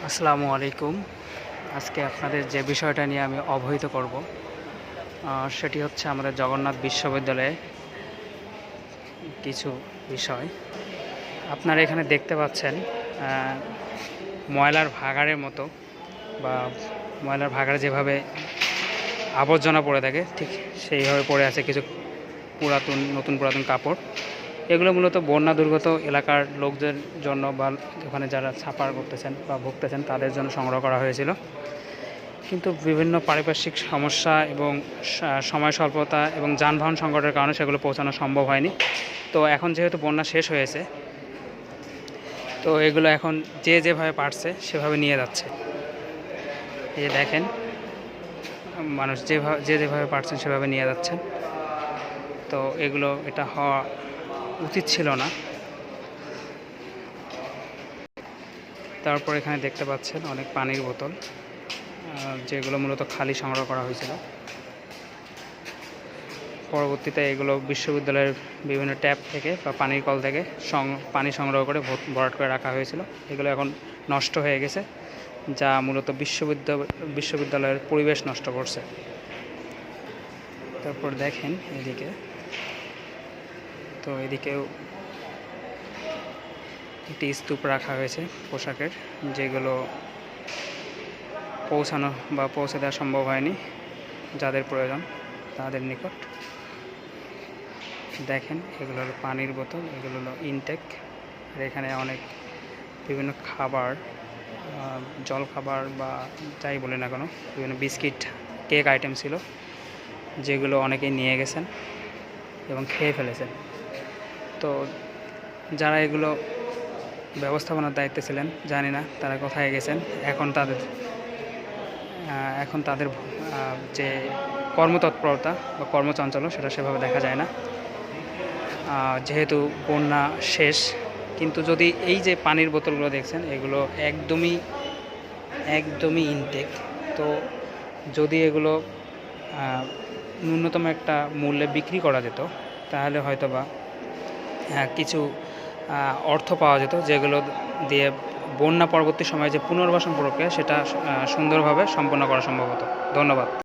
আসসালামু আলাইকুম। আজকে আপনাদের যে বিষয়টা নিয়ে আমি অবহিত করব সেটি হচ্ছে আমাদের জগন্নাথ বিশ্ববিদ্যালয়ে কিছু বিষয়। আপনারা এখানে দেখতে পাচ্ছেন ময়লার ভাগাড়ের মতো বা ময়লার ভাগাড়ে যেভাবে আবর্জনা পড়ে থাকে ঠিক সেইভাবে পড়ে আছে কিছু নতুন পুরাতন কাপড়। এগুলো মূলত বন্যা দুর্গত এলাকার লোকদের জন্য বা ওখানে যারা ছাপার করতেছেন বা ভুগতেছেন তাদের জন্য সংগ্রহ করা হয়েছিল, কিন্তু বিভিন্ন পারিপার্শ্বিক সমস্যা এবং সময় স্বল্পতা এবং যানবাহন সংকটের কারণে সেগুলো পৌঁছানো সম্ভব হয়নি। তো এখন যেহেতু বন্যা শেষ হয়েছে, তো এগুলো এখন যে যেভাবে পারছে সেভাবে নিয়ে যাচ্ছে। এই যে দেখেন, মানুষ যেভাবে পারছেন সেভাবে নিয়ে যাচ্ছেন। তো এটা হওয়া উচিত ছিল না। তারপর এখানে দেখতে পাচ্ছেন অনেক পানির বোতল, যেগুলো মূলত খালি সংগ্রহ করা হয়েছিল। পরবর্তীতে এগুলো বিশ্ববিদ্যালয়ের বিভিন্ন ট্যাপ থেকে বা পানির কল থেকে পানি সংগ্রহ করে ভরাট করে রাখা হয়েছিল। এগুলো এখন নষ্ট হয়ে গেছে, যা মূলত বিশ্ববিদ্যালয়ের পরিবেশ নষ্ট করছে। তারপর দেখেন এদিকে, তো এদিকেও একটি স্তূপ রাখা হয়েছে পোশাকের, যেগুলো পৌঁছে দেওয়া সম্ভব হয়নি যাদের প্রয়োজন তাদের নিকট। দেখেন, এগুলো হলো পানির বোতল, এগুলো হলো ইনটেক। আর এখানে অনেক বিভিন্ন খাবার, জলখাবার বা যাই বলে না কেন, বিভিন্ন বিস্কিট, কেক আইটেম ছিল, যেগুলো অনেকেই নিয়ে গেছেন এবং খেয়ে ফেলেছেন। তো যারা এগুলো ব্যবস্থাপনার দায়িত্বে ছিলেন, জানি না তারা কোথায় গেছেন। এখন তাদের যে কর্মতৎপরতা বা কর্মচাঞ্চল্য সেটা সেভাবে দেখা যায় না, যেহেতু বন্যা শেষ। কিন্তু যদি এই যে পানির বোতলগুলো দেখছেন, এগুলো একদমই ইনটেক। তো যদি এগুলো ন্যূনতম একটা মূল্যে বিক্রি করা যেত, তাহলে হয়তো বা কিছু অর্থ পাওয়া যেত, যেগুলো দিয়ে বন্যা পরবর্তী সময়ে যে পুনর্বাসন প্রক্রিয়া সেটা সুন্দরভাবে সম্পন্ন করা সম্ভব হতো। ধন্যবাদ।